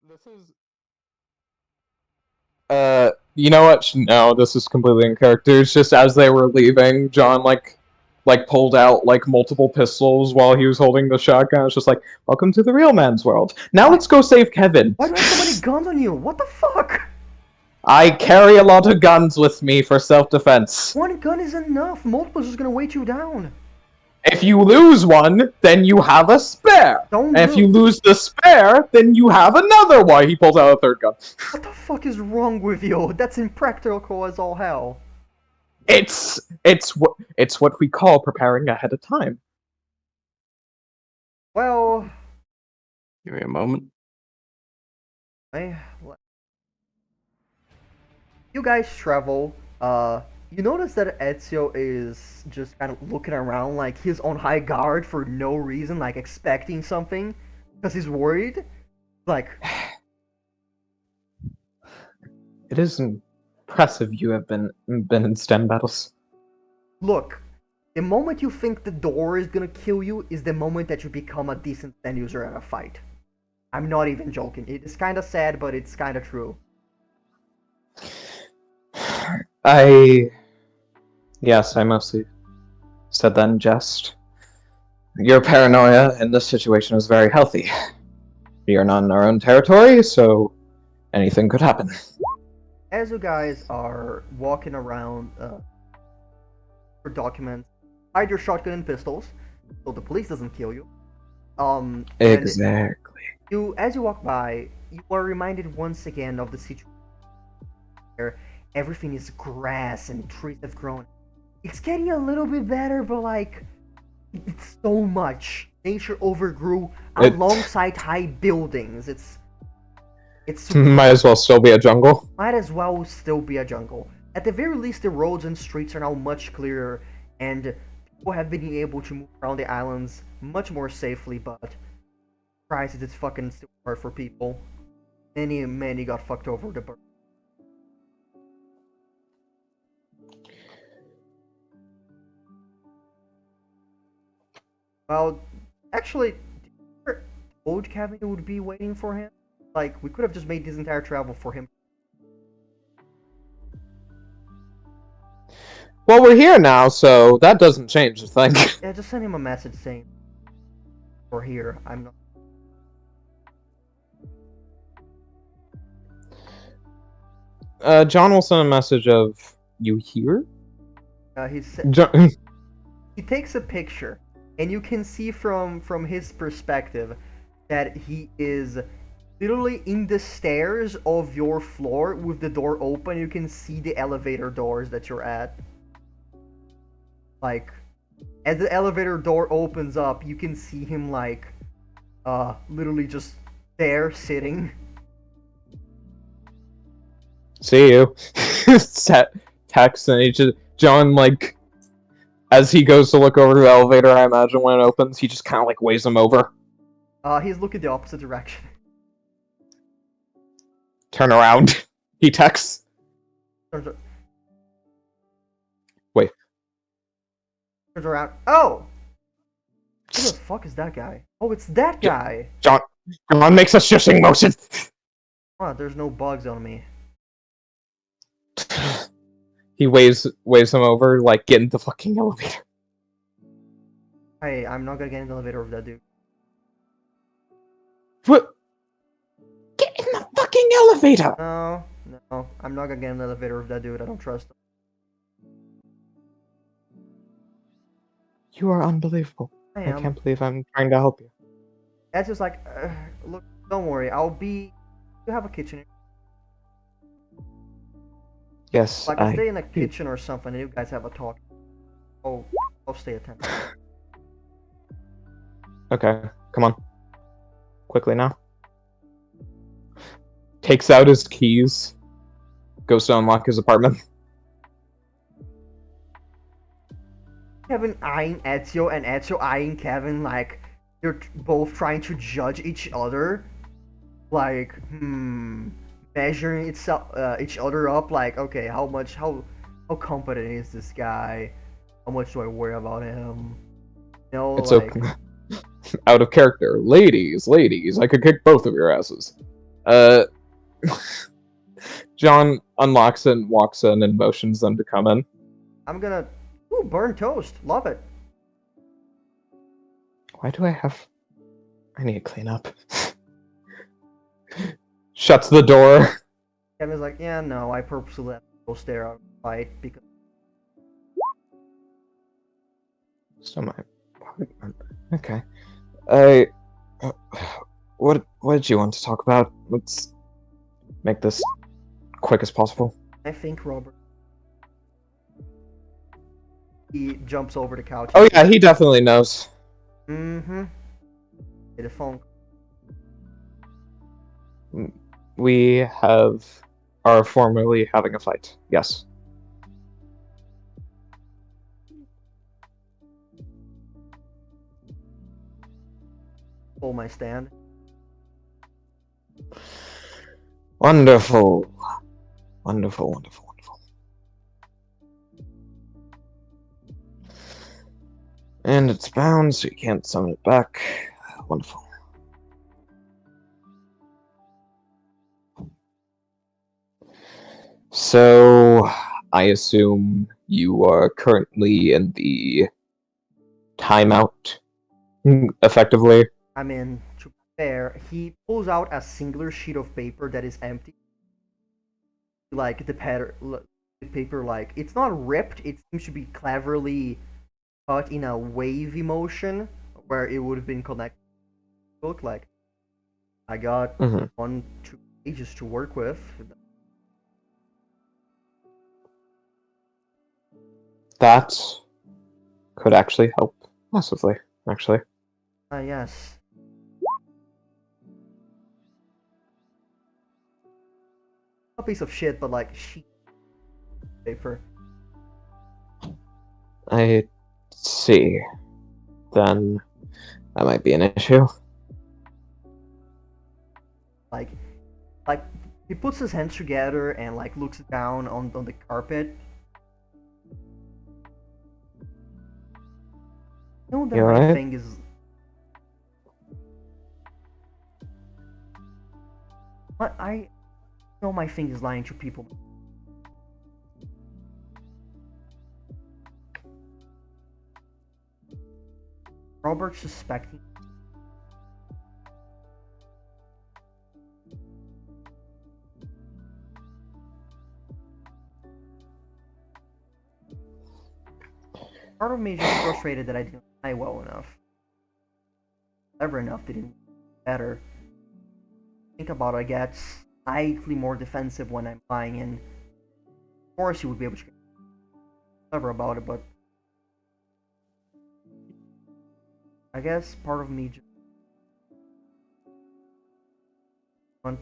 This is you know what? No, this is completely in character. It's just as they were leaving, John like pulled out like multiple pistols while he was holding the shotgun. It's just like, welcome to the real man's world. Now Why? let's go save Kevin. Why do you have so many guns on you? What the fuck? I carry a lot of guns with me for self-defense. One gun is enough. Multiple's just gonna weight you down. If you lose one, then you have a spare. Don't And if do. you lose the spare, then you have another one. He pulls out a third gun. What the fuck is wrong with you? That's impractical as all hell. It's what we call preparing ahead of time. Well, Give me a moment. I, you guys travel. You notice that Ezio is just kind of looking around like he's on high guard for no reason, like expecting something, because he's worried. Like, It is impressive you have been in STEM battles. look, the moment you think the door is gonna kill you is the moment that you become a decent stand user at a fight. I'm not even joking. It is kind of sad, but it's kind of true. Yes, I mostly said that in jest. Your paranoia in this situation is very healthy. We are not in our own territory, so anything could happen. As you guys are walking around for documents, hide your shotgun and pistols, so the police doesn't kill you. And Exactly. as you walk by, you are reminded once again of the situation where everything is grass and trees have grown. It's getting a little bit better, but like it's so much. Nature overgrew It alongside high buildings. It's might as well still be a jungle. might as well still be a jungle. At the very least, the roads and streets are now much clearer, and people have been able to move around the islands much more safely. But Christ, it's fucking still hard for people. Many got fucked over the bird. Well, actually, told Kevin would be waiting for him. Like, we could have just made this entire travel for him. Well, we're here now, so that doesn't change a thing. Yeah, just send him a message saying, "We're here." I'm not. John will send a message of, you here? John, He takes a picture, and you can see from his perspective that he is literally in the stairs of your floor with the door open. You can see the elevator doors that you're at. Like, as the elevator door opens up, you can see him like, literally just there sitting. see you. Text, and he just, John, like, as he goes to look over the elevator, I imagine when it opens, he just kind of like waves him over. He's looking the opposite direction. Turn around. He texts. Turns, Wait. turns around. Oh! Who the fuck is that guy? Oh, it's that guy! John makes a shushing motion. Oh, there's no bugs on me. He waves him over, like, get in the fucking elevator. Hey, I'm not gonna get in the elevator with that dude. What? Get in the fucking elevator! No, I'm not gonna get in the elevator with that dude. I don't trust him. You are unbelievable. I I am. can't believe I'm trying to help you. That's just like, look, don't worry. I'll be. You have a kitchen. Yes, Like, I'll stay in a kitchen or something, and you guys have a talk. Oh, I'll stay attentive. Okay, come on. Quickly now. Takes out his keys. Goes to unlock his apartment. Kevin eyeing Ezio and Ezio eyeing Kevin like they're both trying to judge each other. Like, measuring each other up. Like, okay, how competent is this guy? How much do I worry about him? You know, It's like, okay. Out of character. Ladies, I could kick both of your asses. Uh, John unlocks it and walks in and motions them to come in. I'm gonna. Ooh, burnt toast. Love it. Why do I have... I need to clean up. Shuts the door. Kevin's like, yeah, no, I purposely let toast there out of fight because Still my apartment. Okay. I... What did you want to talk about? Let's make this quick as possible. I think Robert. He jumps over the couch. Oh yeah, he definitely knows. Mm-hmm. Hit a phone. We are formally having a fight. Yes. Pull my stand. Wonderful. Wonderful, wonderful, wonderful. And it's bound, so you can't summon it back. Wonderful. So, I assume you are currently in the timeout, effectively. I mean, to be fair, he pulls out a singular sheet of paper that is empty. Like the paper, like it's not ripped. It seems to be cleverly cut in a wavy motion where it would have been connected. Look like I got 1-2 pages to work with. That could actually help massively, actually. Yes. A piece of shit, but like sheet paper. I see. Then that might be an issue. Like he puts his hands together and like looks down on the carpet. You know that You my alright? thing is. But I know my thing is lying to people. Robert suspecting. Part of me is just frustrated that I didn't lie well enough. Clever enough didn't better. Think about it, I get slightly more defensive when I'm lying, and of course you would be able to get clever about it, but I guess part of me just want.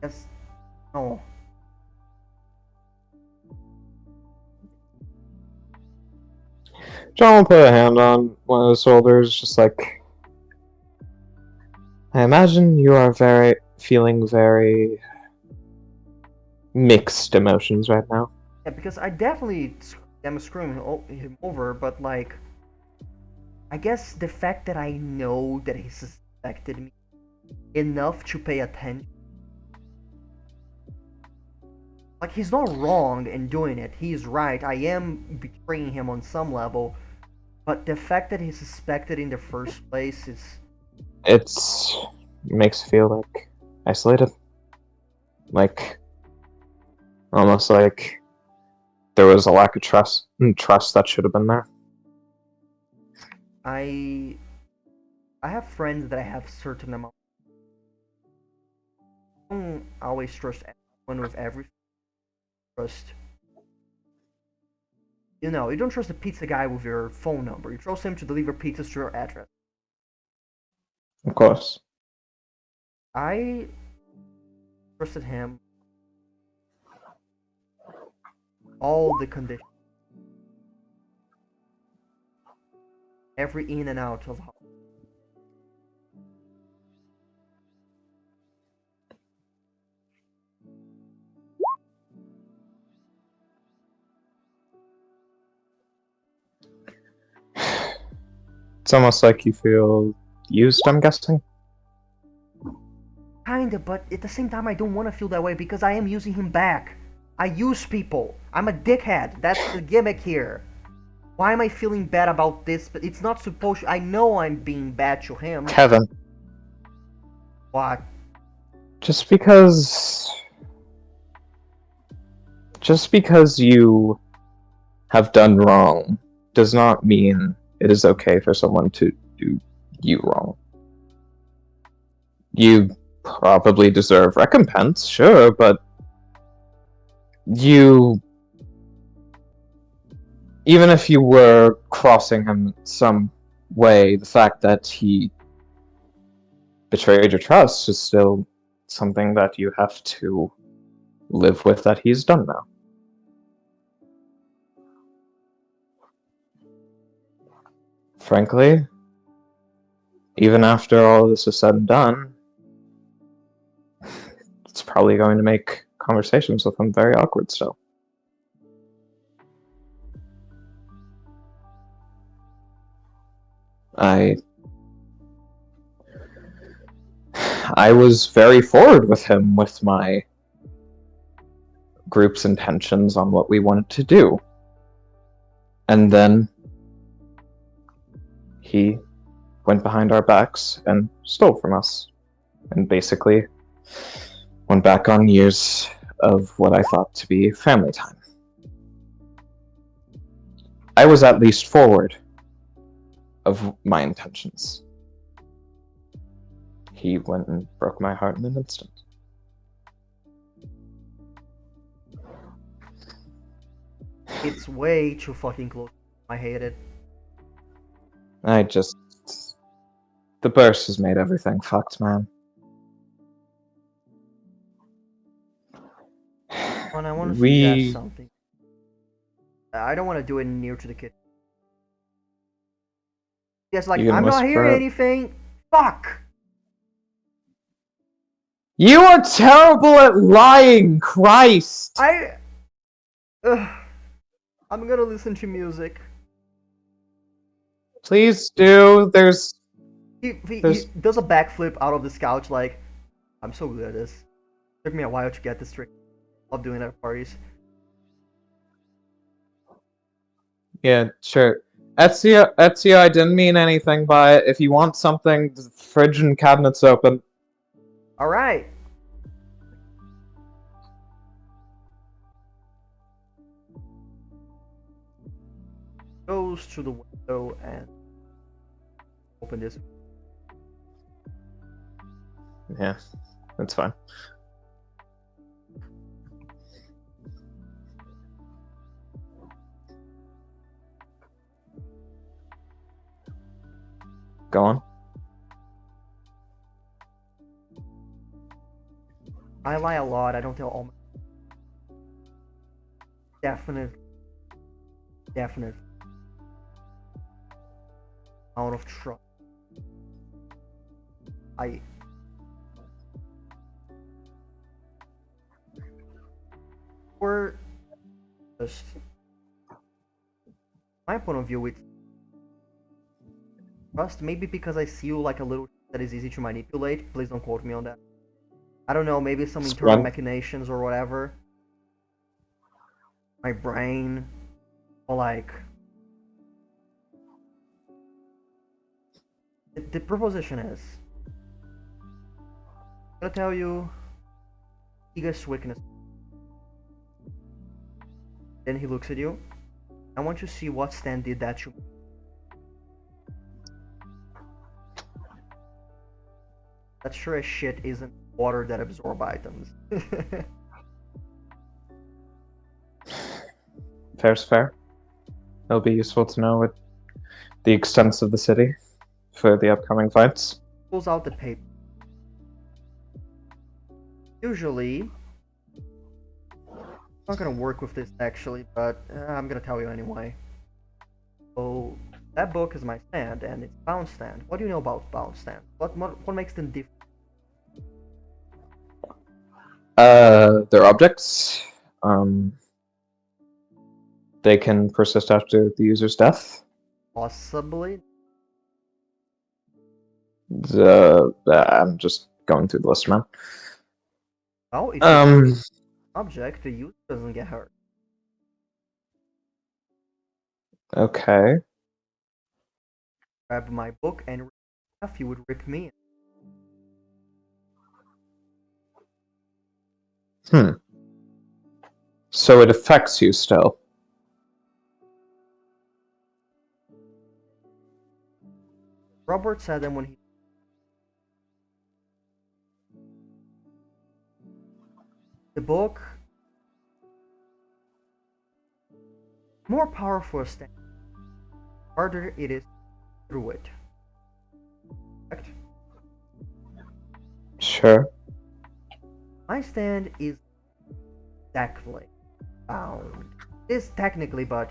Yes, no. John will put a hand on one of his shoulders, just like, I imagine you are feeling very mixed emotions right now. Yeah, because I definitely am screwing him over, but like, I guess the fact that I know that he suspected me enough to pay attention. Like, he's not wrong in doing it. He's right. I am betraying him on some level. But the fact that he suspected in the first place is. It makes you feel like isolated. Like, almost like there was a lack of trust that should have been there. I have friends that I have certain amount. I don't always trust everyone with everything. Trust. You know, you don't trust the pizza guy with your phone number. You trust him to deliver pizzas to your address. Of course. I trusted him. All the conditions. Every in and out of. It's almost like you feel used, I'm guessing. Kinda, but at the same time, I don't want to feel that way because I am using him back. I use people. I'm a dickhead. That's the gimmick here. Why am I feeling bad about this? But it's not supposed to. I know I'm being bad to him. Kevin, What? just because you have done wrong does not mean it is okay for someone to do you wrong. You probably deserve recompense, sure, but you, even if you were crossing him some way, the fact that he betrayed your trust is still something that you have to live with that he's done now. Frankly, even after all this is said and done, it's probably going to make conversations with him very awkward still. I was very forward with him with my group's intentions on what we wanted to do. And then he went behind our backs and stole from us. And basically went back on years of what I thought to be family time. I was at least forward of my intentions. He went and broke my heart in an instant. It's way too fucking close. I hate it. The burst has made everything fucked, man. And I want to suggest something. I don't want to do it near to the kitchen. Yes, like, I'm not hearing anything. Fuck! You are terrible at lying, Christ! I'm gonna listen to music. Please do. He does a backflip out of this couch like, I'm so good at this. Took me a while to get this trick. Love doing that at parties. Yeah, sure. Ezio, I didn't mean anything by it. If you want something, the fridge and cabinet's open. Alright. Goes to the window and open this. Yeah, that's fine. Go on. I lie a lot. I don't tell all my... Definite. Out of trust. Or just my point of view with trust, maybe because I see you like a little that is easy to manipulate. Please don't quote me on that. I don't know, maybe some internal machinations or whatever. My brain, or like the proposition is, I'm gonna tell you biggest weakness. Then he looks at you. I want to see what Stan did that to me. That sure as shit isn't water that absorb items. Fair's fair. It'll be useful to know what the extents of the city for the upcoming fights. Pulls out the paper. Usually, I'm not gonna work with this actually, but I'm gonna tell you anyway. So that book is my stand, and it's bound stand. What do you know about bound stand? What makes them different? They're objects. They can persist after the user's death. Possibly. I'm just going through the list, man. Well, if you Um, object, the user doesn't get hurt. okay. Grab my book and rip half, you would rip me. So it affects you still. Robert said that when he the book more powerful a stand, harder it is through it. Correct? Sure. My stand is exactly bound. It is technically, but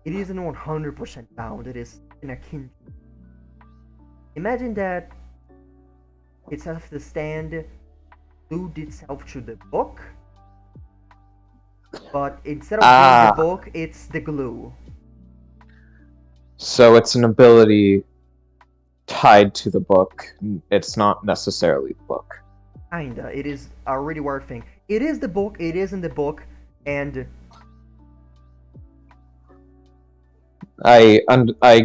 it isn't 100% bound. It is in a kin. Imagine that it's as if the stand glued itself to the book, but instead of being the book, it's the glue. So it's an ability tied to the book. It's not necessarily the book. Kinda. It is a really weird thing. It is the book, it is in the book, and I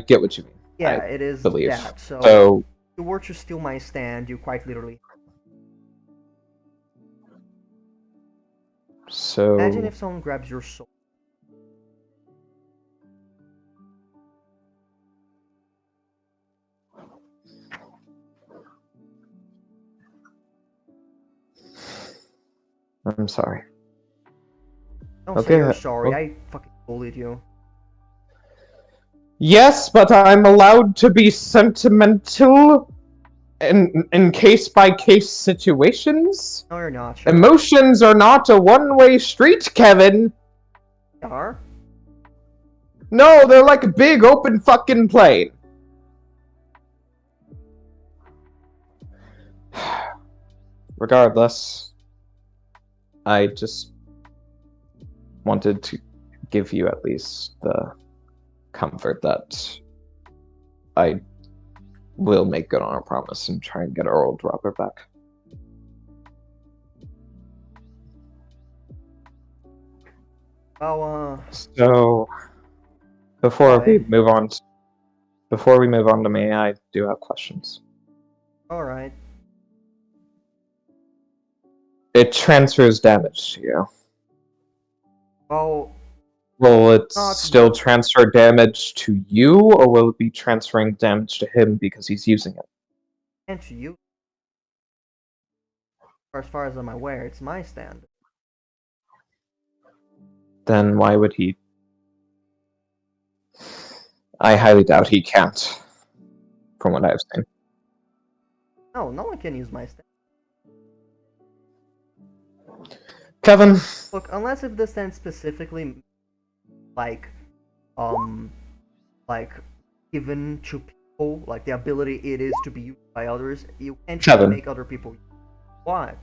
get what you mean. yeah, it is believe. that. So, So if you were to steal my stand, you quite literally. Imagine if someone grabs your soul. I'm sorry. Don't Okay, say you're sorry. well- I fucking bullied you. Yes, but I'm allowed to be sentimental in case by case situations. No, you're not. Sure. Emotions are not a one-way street, Kevin. You are. No, they're like a big open fucking plane. Regardless, I just wanted to give you at least the comfort that I will make good on our promise and try and get our old Robert back. Well, So, before we why? move on, before we move on to me, I do have questions. All right. It transfers damage to you. Well, Will it Not still really. transfer damage to you, or will it be transferring damage to him because he's using it? and to you. As far as I'm aware, it's my stand. Then why would he? I highly doubt he can't, from what I've seen. No, no one can use my stand. Kevin, Look, unless if the stand specifically, like, um, like, given to people, like the ability it is to be used by others, you can't really Kevin. make other people use it. Why?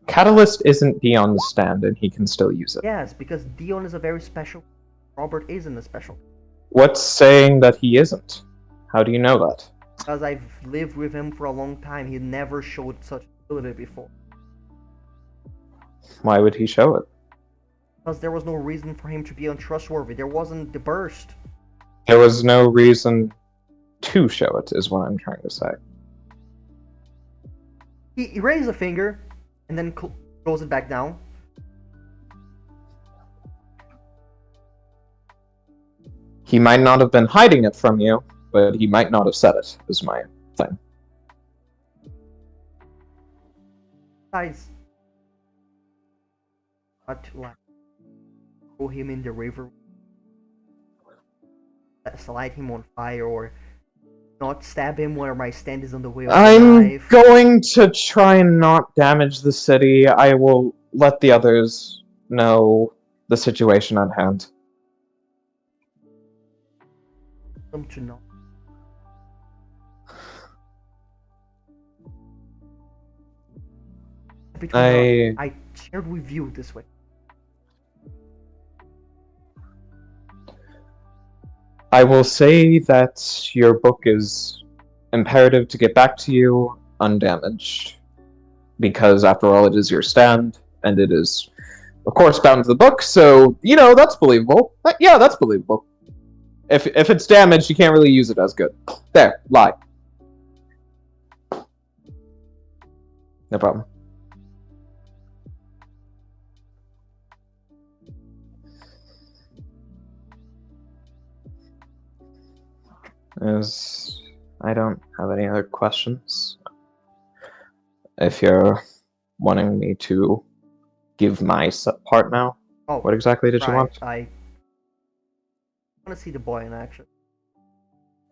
Catalyst isn't beyond the stand, and he can still use it. Yes, because Dion is a very special. Robert isn't a special. What's saying that he isn't? How do you know that? Because I've lived with him for a long time, he never showed such ability before. Why would he show it? Because there was no reason for him to be untrustworthy. There wasn't the burst. There was no reason to show it, is what I'm trying to say. He raised a finger and then throws it back down. He might not have been hiding it from you, but he might not have said it, is my thing. Besides, not like throw him in the river, slide him on fire, or not stab him where my stand is on the way of the I'm knife. going to try and not damage the city. I will let the others know the situation at hand. Them to know. Between us, I shared with you this way. I will say that your book is imperative to get back to you undamaged. Because, after all, it is your stand, and it is, of course, bound to the book, so, that's believable. Yeah, that's believable. If it's damaged, you can't really use it as good. There, lie. No problem. I don't have any other questions. If you're wanting me to give my part now, Oh, what exactly did you right. want? I want to see the boy in action.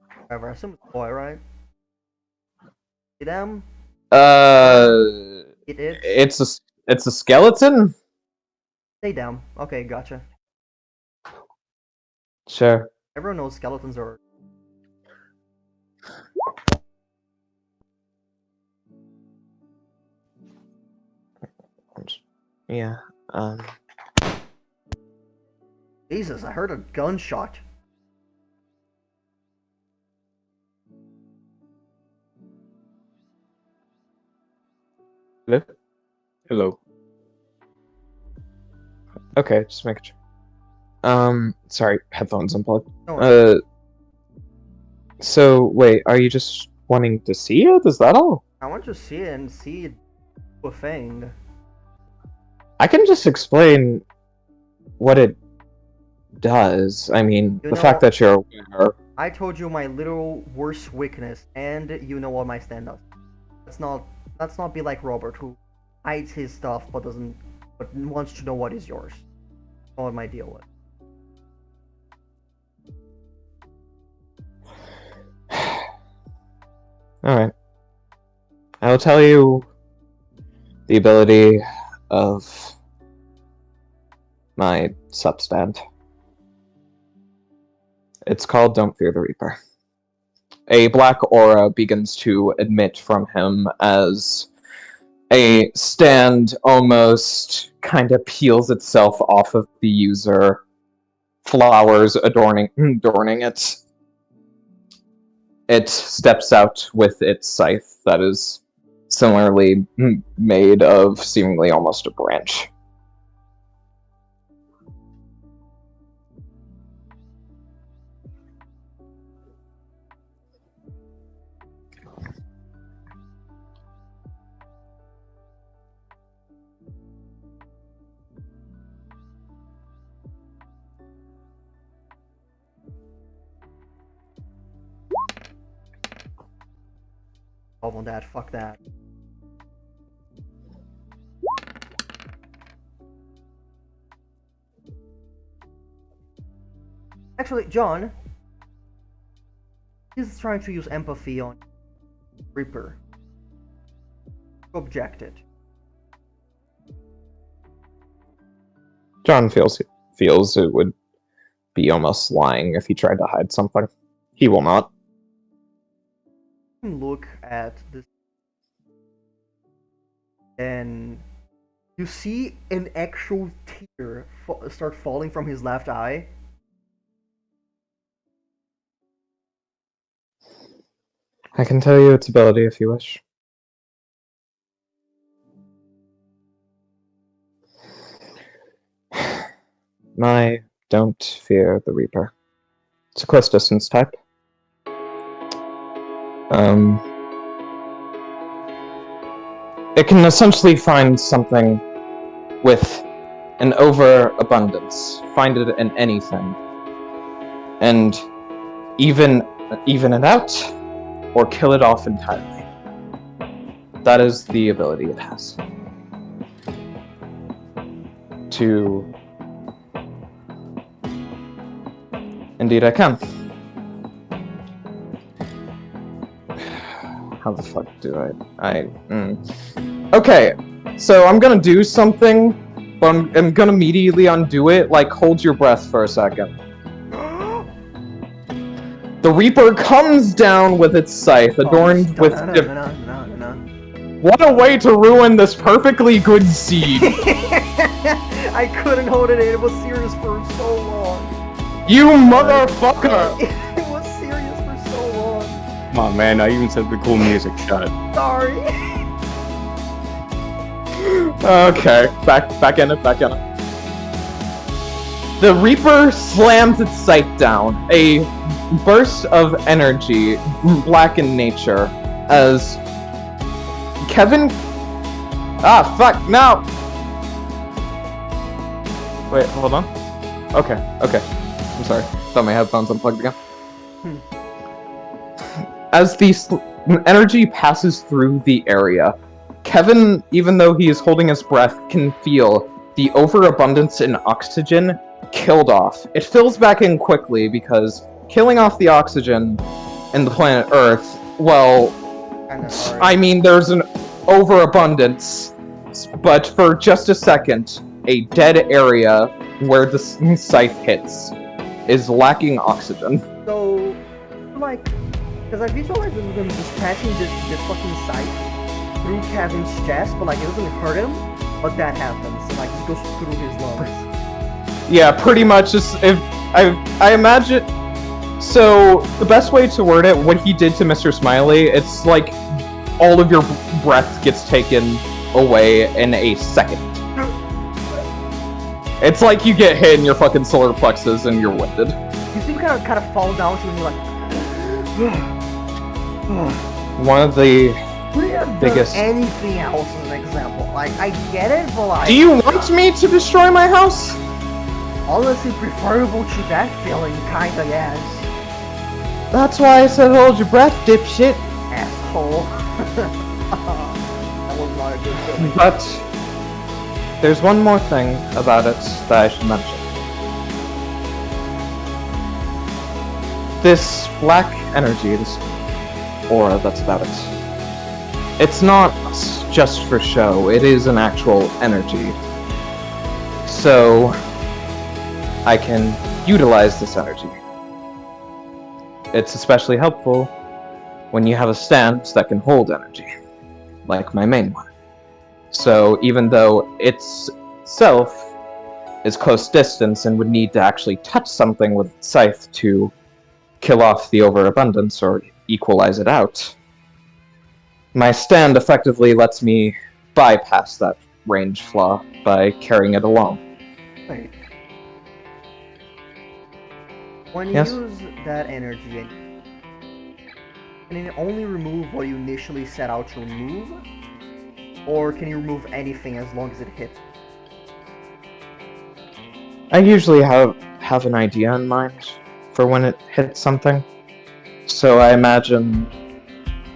However, I assume it's a boy, right? See them? It's a skeleton? Say them. Okay, gotcha. Sure. Everyone knows skeletons are. Yeah, Jesus, I heard a gunshot. Hello? Hello. Okay, just make sure. Sorry, headphones unplugged. No, So, wait, are you just wanting to see it? Is that all? I want to see it and see a thing. I can just explain what it does. I mean, You the know, fact that you're aware. I told you my little worst weakness, and you know what my stand does. Let's not be like Robert, who hides his stuff but wants to know what is yours. Not what my deal with. Alright. I'll tell you the ability of my substand. It's called Don't Fear the Reaper. A black aura begins to emit from him as a stand almost kind of peels itself off of the user, flowers adorning it. It steps out with its scythe that is similarly made of seemingly almost a branch. On that, fuck that. Actually, John, he's trying to use empathy on Reaper. Objected. John feels it would be almost lying if he tried to hide something. He will not. Look at this, and you see an actual tear start falling from his left eye. I can tell you its ability if you wish. My Don't Fear the Reaper. It's a close distance type. It can essentially find something with an overabundance, find it in anything, and even it out or kill it off entirely. That is the ability it has. To... Indeed I can. How the fuck do Okay, so I'm gonna do something, but I'm gonna immediately undo it. Like, hold your breath for a second. The Reaper comes down with its scythe, adorned with... What a way to ruin this perfectly good seed! I couldn't hold it in, it was serious for so long. You motherfucker! It was serious for so long. Come on, man. I even said the cool music. Shut. Sorry. Okay, back in it. The Reaper slams its sight down, a burst of energy, black in nature, as Kevin... Ah, fuck, no! Wait, hold on. Okay. I'm sorry. Thought my headphones unplugged again. As the energy passes through the area, Kevin, even though he is holding his breath, can feel the overabundance in oxygen killed off. It fills back in quickly because killing off the oxygen in the planet Earth, well, I mean, there's an overabundance, but for just a second, a dead area where the scythe hits is lacking oxygen. So, like, because I visualize them just passing this fucking scythe through Kevin's chest, but like it doesn't hurt him, but that happens. Like it goes through his lungs. Yeah, pretty much. Just if I imagine. So the best way to word it, what he did to Mr. Smiley, it's like all of your breath gets taken away in a second. It's like you get hit in your fucking solar plexus and you're winded. You see, kind of fall down to when you're like. One of the biggest. Anything else as an example? Like I get it, but like. Do you want me to destroy my house? Honestly, preferable to that feeling, kinda, yes. That's why I said hold your breath, dipshit. Asshole. That was not a good feeling. But there's one more thing about it that I should mention. This black energy, this aura that's about it. It's not just for show, it is an actual energy. So I can utilize this energy. It's especially helpful when you have a stand that can hold energy, like my main one. So even though itself is close distance and would need to actually touch something with its scythe to kill off the overabundance or equalize it out, my stand effectively lets me bypass that range flaw by carrying it along. Wait. When you Yes? use that energy, can it only remove what you initially set out to remove? Or can you remove anything as long as it hits? I usually have an idea in mind for when it hits something, so I imagine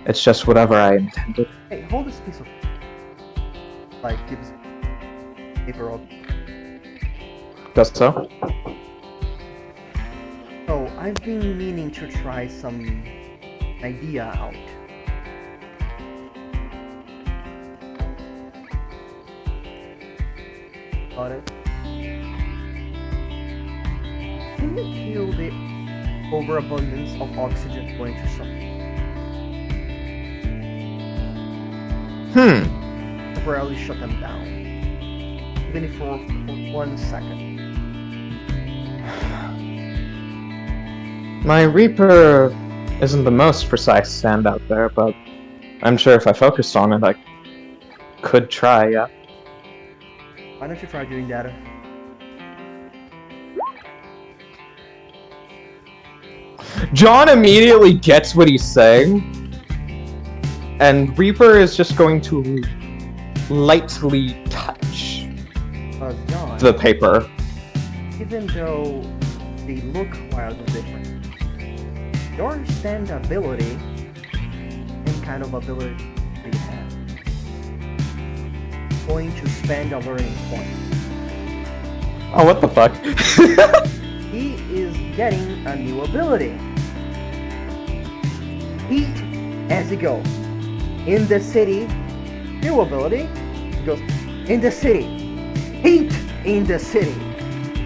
it's just whatever I intended. Hey, hold this piece of... Like, gives paper up. Does so? So, I've been meaning to try some idea out. Got it? Can you kill the overabundance of oxygen going to something? Temporarily shut them down. Even if for 1 second. My Reaper isn't the most precise stand out there, but I'm sure if I focused on it, I could try, yeah. Why don't you try doing that? John immediately gets what he's saying, and Reaper is just going to lightly touch John, the paper. even though they look wildly different, your stand ability and kind of ability you have going to spend a learning point. Oh, what the fuck? He is getting a new ability. Heat as he goes. In the city, new ability. He goes, in the city. Heat in the city.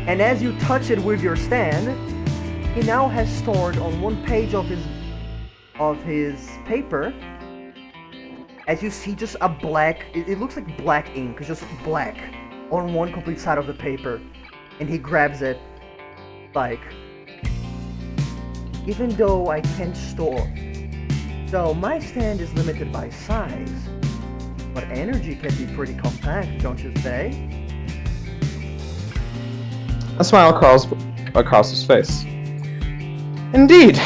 And as you touch it with your stand, he now has stored on one page of his paper, as you see, just a black, it looks like black ink, it's just black on one complete side of the paper. And he grabs it like, even though I can't store So my stand is limited by size, but energy can be pretty compact, don't you say? A smile crawls across his face. Indeed.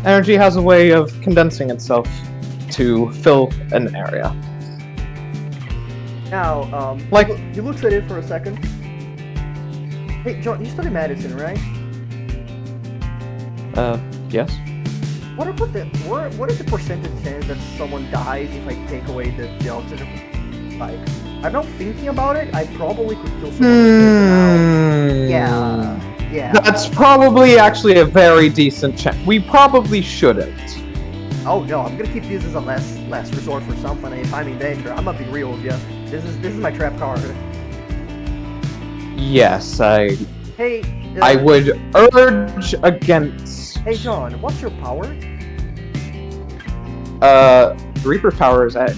Energy has a way of condensing itself to fill an area. Now, Like- he looks at it for a second. Hey, John, you study medicine, right? Yes? What is the percentage chance that someone dies if I take away the oxygen? Like, I'm not thinking about it. I probably could kill someone with this now. Yeah. That's probably actually a very decent chance. We probably shouldn't. Oh no, I'm gonna keep this as a last resort for something. If I'm in danger, I'm gonna be real with you. This is my trap card. Yes, Hey, I would urge against. Hey John, what's your power? Reaper power is A.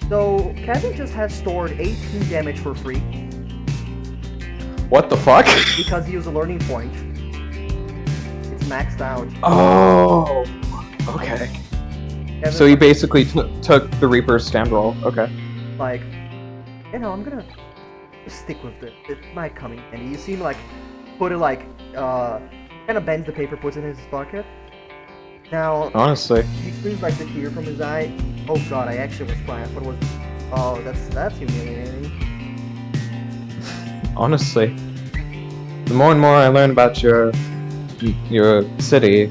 So Kevin just has stored 18 damage for free What the fuck? because he used a learning point. It's maxed out. Oh, okay. Kevin, So he basically took the Reaper's stand roll. Okay. like, I'm gonna just stick with it. It might come in handy. You see him like put it like kind of bends the paper, puts it in his pocket. Now Honestly. he cleans like the tear from his eye. Oh god, I actually was crying. I thought it was. Oh, that's humiliating. Honestly, the more and more I learn about your city,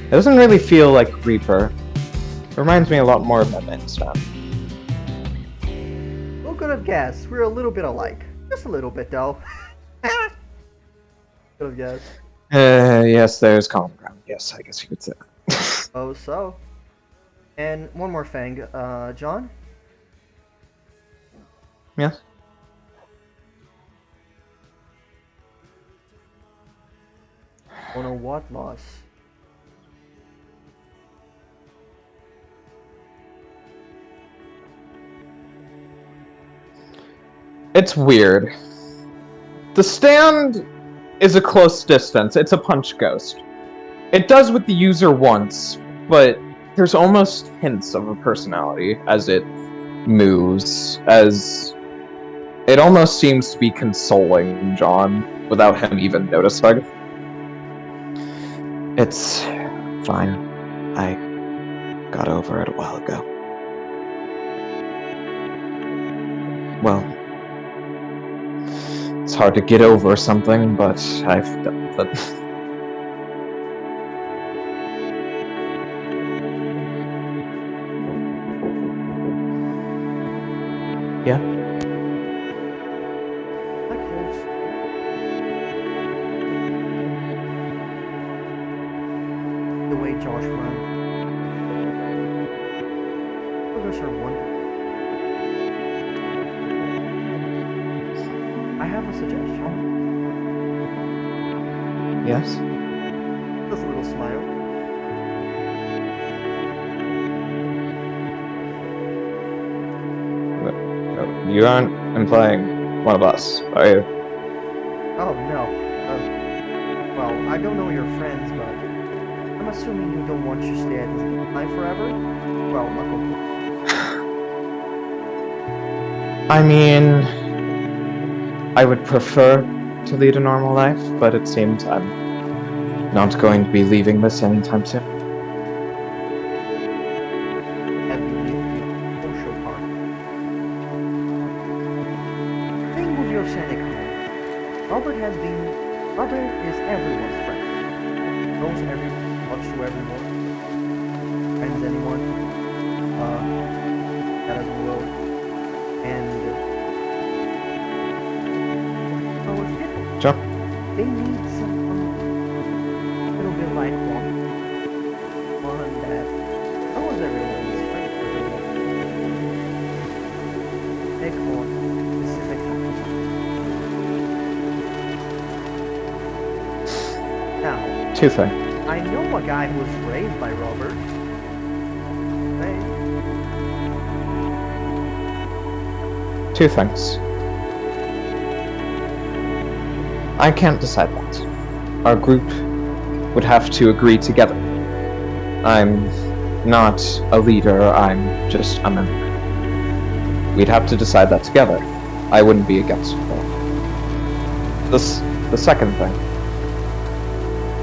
it doesn't really feel like Reaper. It reminds me a lot more of Edmonds now. Who could have guessed? We're a little bit alike. Just a little bit though. Could have guessed. Yes, there's common ground. Yes, I guess you could say that. Oh, so. And one more thing, John? Yes? Oh no, what loss? It's weird. The stand is a close distance. It's a punch ghost. It does what the user wants, but there's almost hints of a personality as it moves, as it almost seems to be consoling John without him even noticing. It's fine. I got over it a while ago. Well, it's hard to get over something, but I've done that. Yeah. That holds. The way Josh runs. Oh, those are wonderful. I have a suggestion. Yes. Just a little smile. You aren't implying one of us, are you? Oh no. Well, I don't know your friends, but I'm assuming you don't want to stay at this life forever. Well, not completely. I mean, I would prefer to lead a normal life, but it seems I'm not going to be leaving this anytime soon. Have you lived the social part? Thing with your Santa Claus. Robert is everyone's friend. Knows everyone, talks to everyone, friends anyone, that as well. And so if people, Sure. they need someone a little bit like one that knows everyone's friend for everyone. Pick one specific type. Now, Two things. I know a guy who was raised by Robert. Right? Two things. I can't decide that. Our group would have to agree together. I'm not a leader, I'm just a member. We'd have to decide that together. I wouldn't be against it, though. The second thing.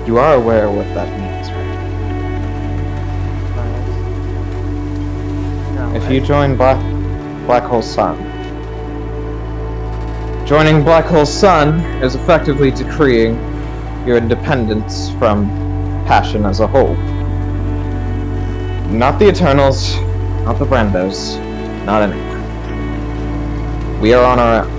You are aware what that means, right? No, If you join Black Hole Sun, joining Black Hole Sun is effectively decreeing your independence from passion as a whole. Not the Eternals, not the Brandos, not anyone. We are on our own.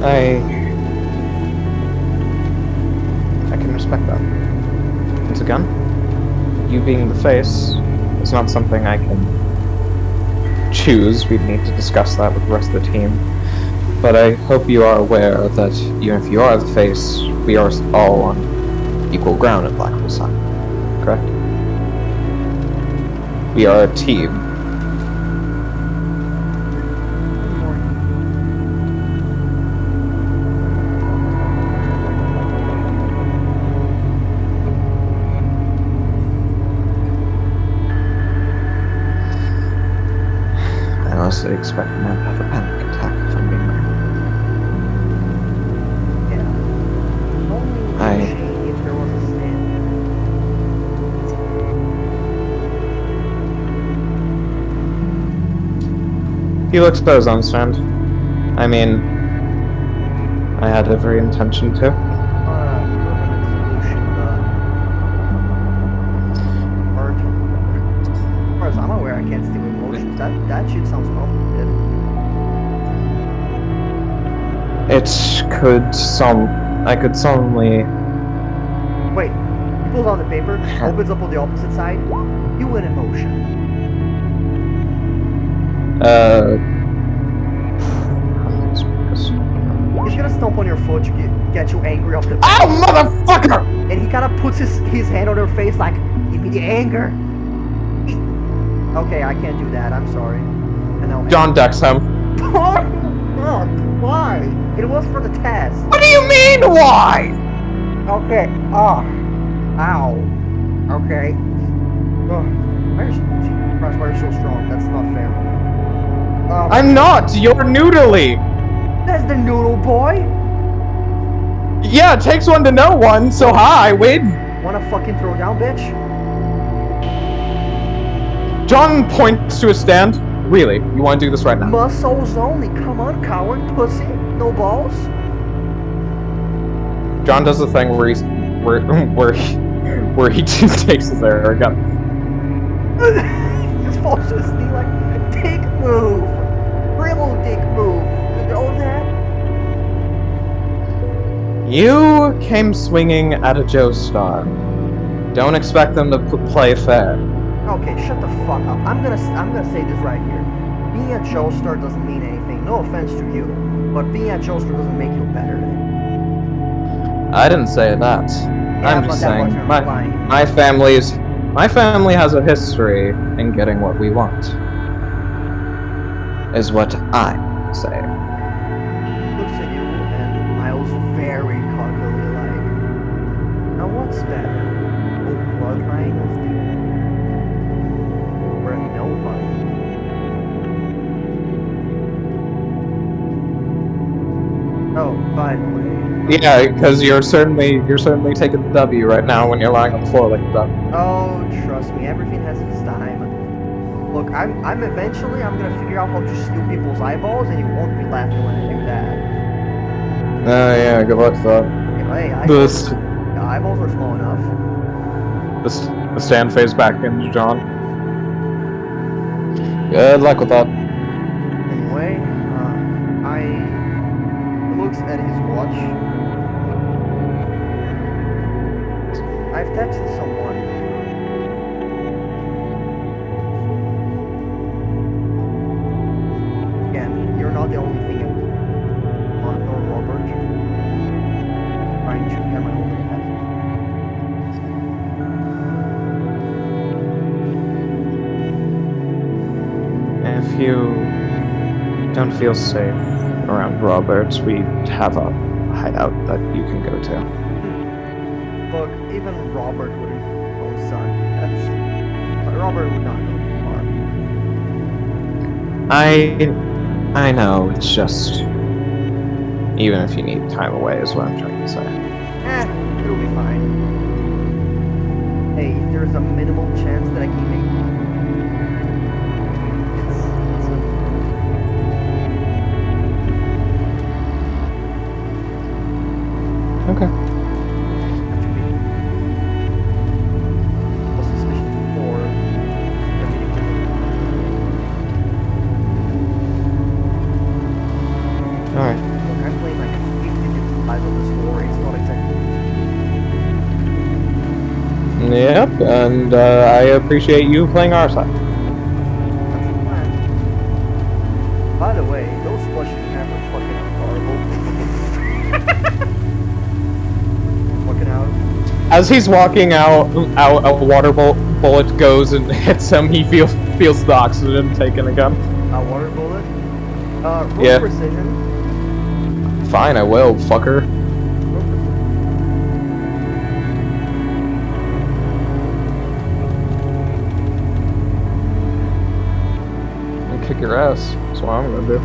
I can respect that. Once again, you being the face is not something I can choose. We'd need to discuss that with the rest of the team. But I hope you are aware that even if you are the face, we are all on equal ground at Black Hole Sun. Correct? We are a team. I honestly expect the man to have a panic attack if I'm being honest. Yeah. Only if there was a stand. He looks those on stand. I mean, I had every intention to. Permanent solution, art. As far as I'm aware, I can't steal emotions. That shit sounds complicated. I could solemnly. Wait, he pulls out the paper, opens up on the opposite side. You win emotion. He's gonna stomp on your foot to get you angry off the Oh, motherfucker! And he kind of puts his hand on her face like, give me the anger. Okay, I can't do that. I'm sorry. And now John decks him. Why? It was for the test. What do you mean, why? Okay. Ow. Okay. Why are you so strong? That's not fair. I'm not! You're noodly! That's the noodle boy! Yeah, it takes one to know one, so I win! Wanna fucking throw down, bitch? John points to a stand. Really? You want to do this right now? Muscles only. Come on, coward, pussy. No balls. John does the thing where he just takes his air gun. He just falls to his knee like, dick move. Dribble dick move. You know that? You came swinging at a Joestar. Don't expect them to play fair. Okay, shut the fuck up. I'm gonna say this right here. Being a Joestar doesn't mean anything. No offense to you, but being a Joestar doesn't make you better. I didn't say that. Yeah, I'm just saying my family has a history in getting what we want. Is what I'm saying. Looks at you and smiles very cockily like, now what's better? triangles do? We're a nobody. Oh, by the way. Yeah, because you're certainly taking the W right now when you're lying on the floor like that. Oh, trust me, everything has its time. Look, I'm eventually gonna figure out how to steal people's eyeballs, and you won't be laughing when I do that. Oh yeah, good luck with that. Hey, This eyeballs are small enough. the stand phase back into John. Good luck with that. Anyway, he looks at his watch. I've texted someone. Again, you're not the only thing on or Robert trying to get my own head. If you don't feel safe around Roberts, we have a hideout that you can go to. Look, even Robert wouldn't kill his own son. But Robert would not go too far. I know, it's just even if you need time away is what I'm trying to say. It'll be fine. Hey, if there's a minimal chance that I can make it's a Okay. have to be more suspicious for the meeting with Alright. Look, I'm playing like 50 different sides of the story. It's not exactly Yep, and I appreciate you playing our side. that's the plan. By the way, those slushy cameras fucking horrible. Fucking out. As he's walking out, a water bullet goes and hits him. He feels the oxygen taken again. A water bullet. Roll Yeah. precision. Fine, I will, fucker. Roll precision. And kick your ass. That's what I'm gonna do.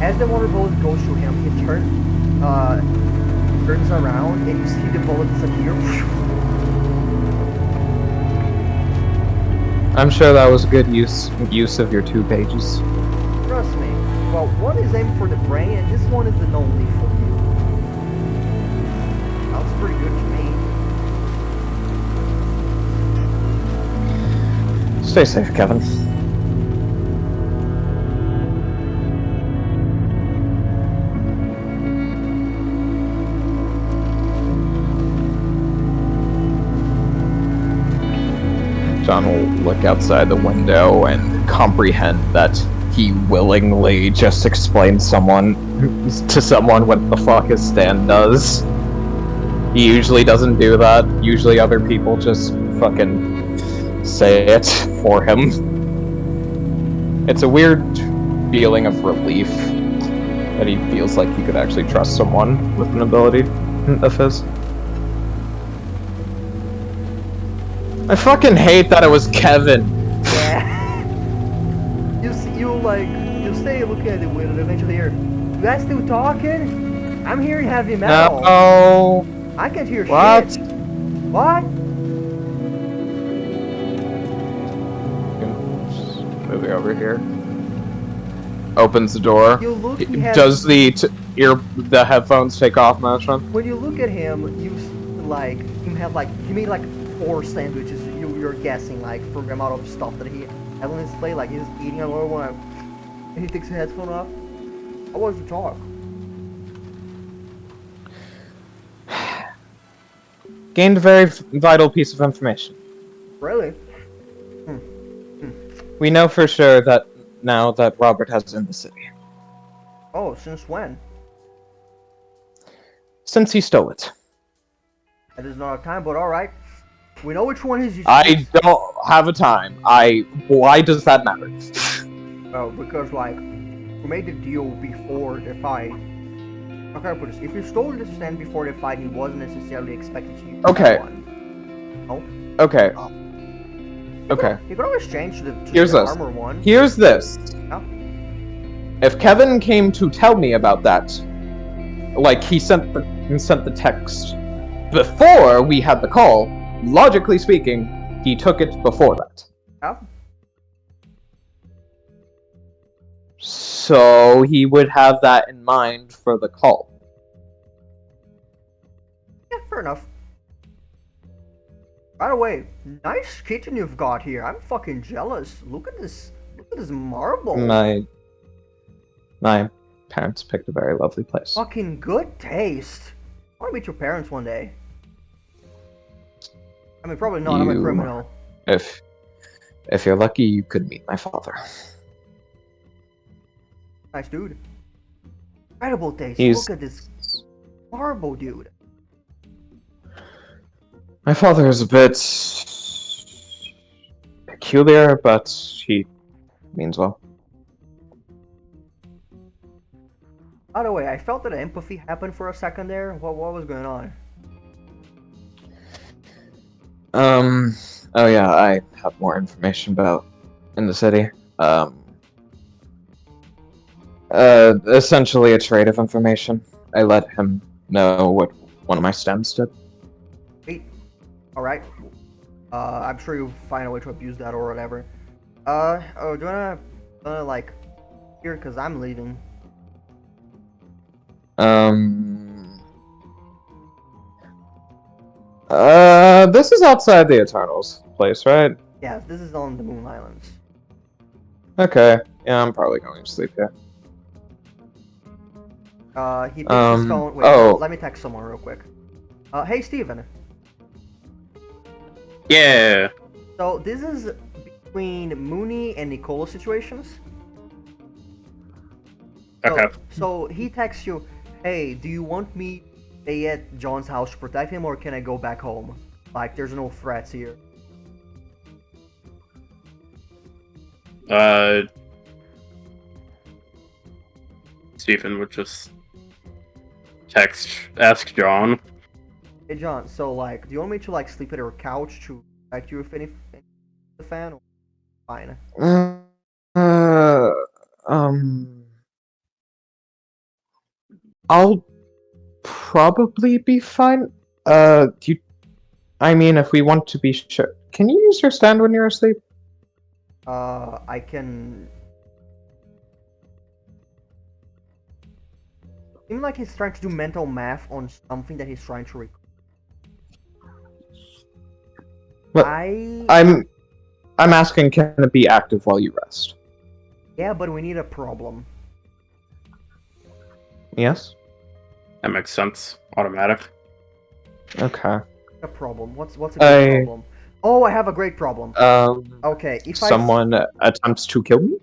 As the water bullet goes through him, he turns around and you see the bullet disappear. I'm sure that was good use of your 2 pages. Trust me. Well, one is aimed for the brain and this one is the non-lethal. Sounds pretty good to me. Stay safe, Kevin. John will look outside the window and comprehend that he willingly just explained to someone what the fuck his stand does. He usually doesn't do that. Usually other people just fucking say it for him. It's a weird feeling of relief that he feels like he could actually trust someone with an ability of his. I fucking hate that it was Kevin. Yeah. you stay looking at the window and eventually hear, you guys still talking? I'm hearing heavy metal. No. I can't hear What? shit. What? Moving over here. Opens the door. You look, he has, Does the headphones take off motion? when you look at him, you he made like 4 sandwiches. You're guessing like for the amount of stuff that he had on his plate. Like he's eating a little one, and he takes his headphone off. How was you talk? Gained a very vital piece of information. Really? We know for sure that now that Robert has in the city. Oh, since when? Since he stole it. That is not a time, but all right. We know which one he's using. I don't. have a time. Why does that matter? Well, because like we made the deal before the fight. How can I put this? If you stole the stand before the fight, he wasn't necessarily expected to use Okay. that one. No. Okay. Okay. You could always change to Here's the this. armor one. Here's this. Yeah. If Kevin came to tell me about that, like he sent the text before we had the call, logically speaking, he took it before that. Yeah. So he would have that in mind for the call. Yeah, fair enough. By the way, nice kitchen you've got here. I'm fucking jealous. Look at this. Look at this marble. My parents picked a very lovely place. Fucking good taste. I want to meet your parents one day. I mean, probably not. I'm a criminal. If you're lucky, you could meet my father. Nice dude. Incredible taste. He's- Look at this marble, dude. My father is a bit peculiar, but he means well. By the way, I felt that empathy happened for a second there. What was going on? Oh yeah, I have more information about in the city. Essentially a trade of information. I let him know what one of my stems did. Wait. Alright. I'm sure you'll find a way to abuse that or whatever. Oh, do you wanna like, here, cause I'm leaving. This is outside the Eternals place, right? Yes, this is on the Moon Islands. Okay. Yeah, I'm probably going to sleep here. He picks his phone. Wait, oh. let me text someone real quick. Hey Steven. Yeah. So this is between Mooney and Nicola situations. Okay. So he texts you, hey, do you want me to stay at John's house to protect him, or can I go back home? Like, there's no threats here. Stephen would just ask John. Hey John, so like, do you want me to like sleep at your couch to protect you if any the fan? Or fine. I'll probably be fine. I mean, if we want to be sure, can you use your stand when you're asleep? I can. Seems like he's trying to do mental math on something that he's trying to recall. But I'm asking, can it be active while you rest? Yeah, but we need a problem. Yes. That makes sense. Automatic. Okay. A problem. What's a good problem? Oh, I have a great problem. Okay, if someone attempts to kill me?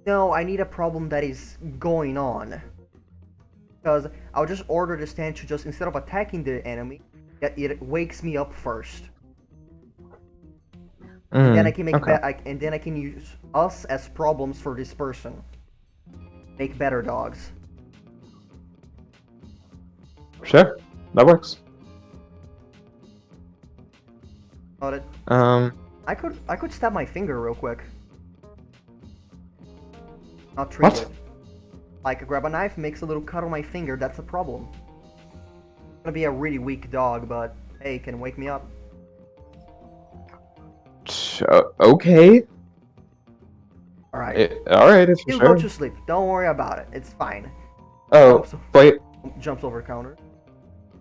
No, I need a problem that is going on. Because I'll just order the stand to just, instead of attacking the enemy, it wakes me up first. And then I can make and then I can use us as problems for this person. Make better dogs. Sure, that works. Got it. I could stab my finger real quick. Not treat What? it. Like grab a knife, makes a little cut on my finger. That's a problem. It's gonna be a really weak dog, but hey, can wake me up. Okay. All right. All right, if You you're go sure. to sleep. Don't worry about it. It's fine. Oh, wait. Jumps over counter.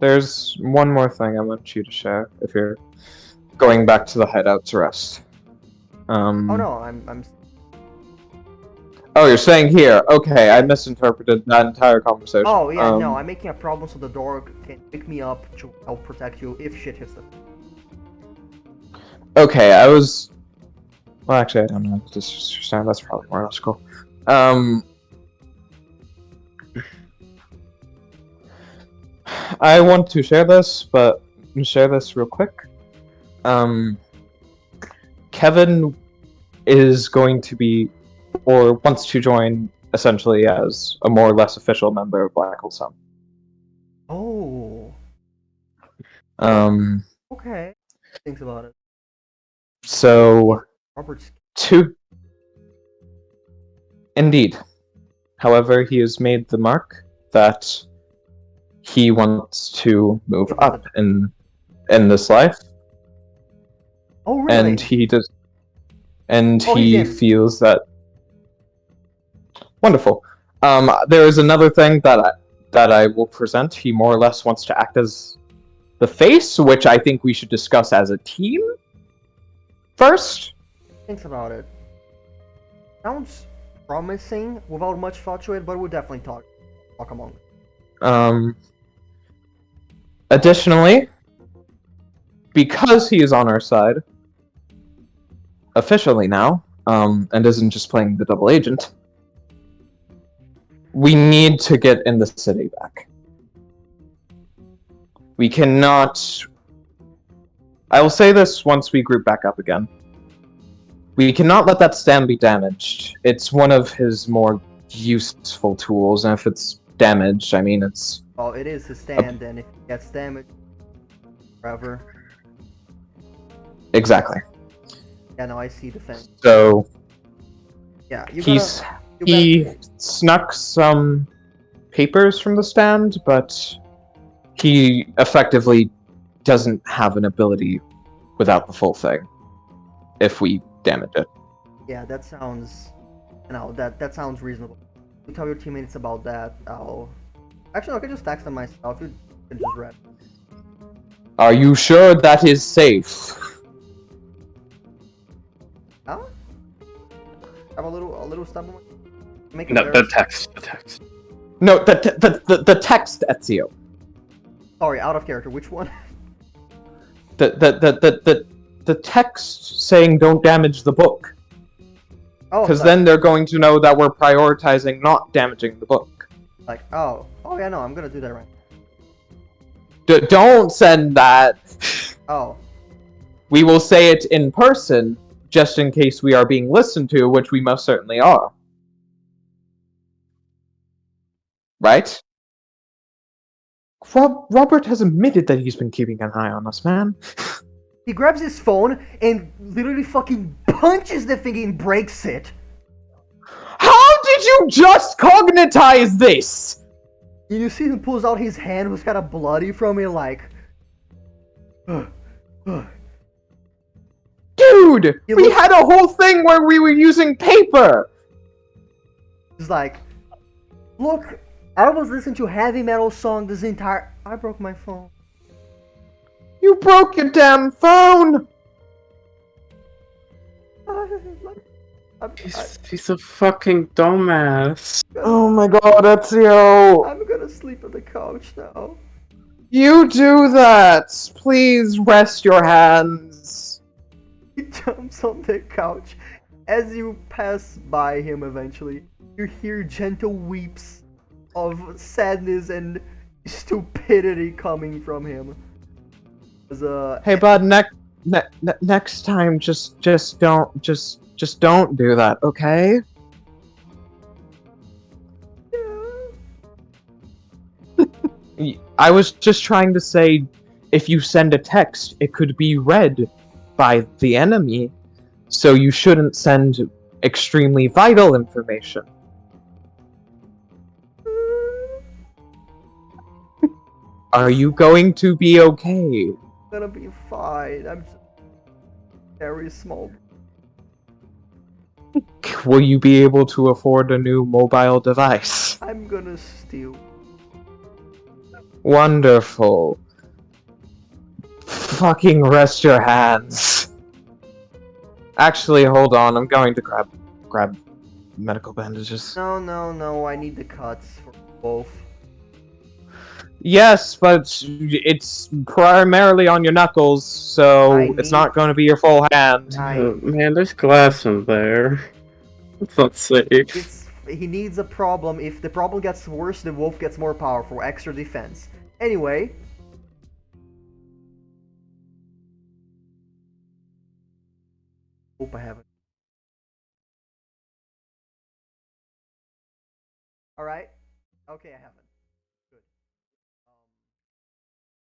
There's one more thing I want you to share if you're going back to the hideout to rest. Oh no, I'm. Oh, you're staying here. Okay, I misinterpreted that entire conversation. Oh yeah, no, I'm making a problem so the door can pick me up to help protect you if shit hits the. Okay, I was. Well, actually, I don't know. That's probably more logical. I want to share this, but share this real quick. Kevin is going to be, or wants to join, essentially as a more or less official member of Black Hole Sun. Oh, Um, okay. Thinks about it. so, Robert's indeed. However, he has made the mark that he wants to move up in this life, Oh, really? and he does, and Oh, he's he in. feels that wonderful. There is another thing that I will present. He more or less wants to act as the face, which I think we should discuss as a team first. Thinks about it. Sounds promising without much thought to it, but we'll definitely talk among us. Additionally, because he is on our side officially now, and isn't just playing the double agent, we need to get in the city back. We cannot. I will say this once we group back up again. We cannot let that stand be damaged. It's one of his more useful tools, and if it's damaged, I mean, it's... Well, it is his stand, and if it gets damaged, forever. Exactly. Yeah, no, I see the fence. So, Yeah, he snuck some papers from the stand, but he effectively doesn't have an ability without the full thing if we damage it. Yeah, that sounds, that sounds reasonable. You tell your teammates about that. Actually, I can just text them myself. You can just read. Are you sure that is safe? Huh? Have a little step on. Make it No, better. the text. No, the text, Ezio. Sorry, out of character. Which one? The text saying don't damage the book. Oh, Because then they're going to know that we're prioritizing not damaging the book. like, oh yeah, no, I'm gonna do that right. Don't send that. Oh, We will say it in person, just in case we are being listened to, which we most certainly are. Right? Robert has admitted that he's been keeping an eye on us, man. he grabs his phone and literally fucking punches the thing and breaks it. How did you just cognitize this? And you see him pulls out his hand, was kind of bloody from it, like. Dude, we had a whole thing where we were using paper. He's like, look, I was listening to heavy metal song this entire. I broke my phone. You broke your damn phone. He's a fucking dumbass. Oh my god, Ezio. I'm gonna sleep on the couch now. You do that. Please rest your hands. He jumps on the couch. As you pass by him eventually, you hear gentle weeps of sadness and stupidity coming from him. Hey bud, next time just don't do that, okay? I was just trying to say, if you send a text, it could be read by the enemy, so you shouldn't send extremely vital information. Are you going to be okay? I'm gonna be fine. I'm just very small. Will you be able to afford a new mobile device? I'm gonna steal. Wonderful. Fucking rest your hands. Actually, hold on. I'm going to grab medical bandages. No. I need the cuts for both. Yes, but it's primarily on your knuckles, so it's not going to be your full hand. Man, there's glass in there. It's not safe. He needs a problem. If the problem gets worse, the wolf gets more powerful. Extra defense. Anyway. Hope I haven't. All right. Okay, I haven't.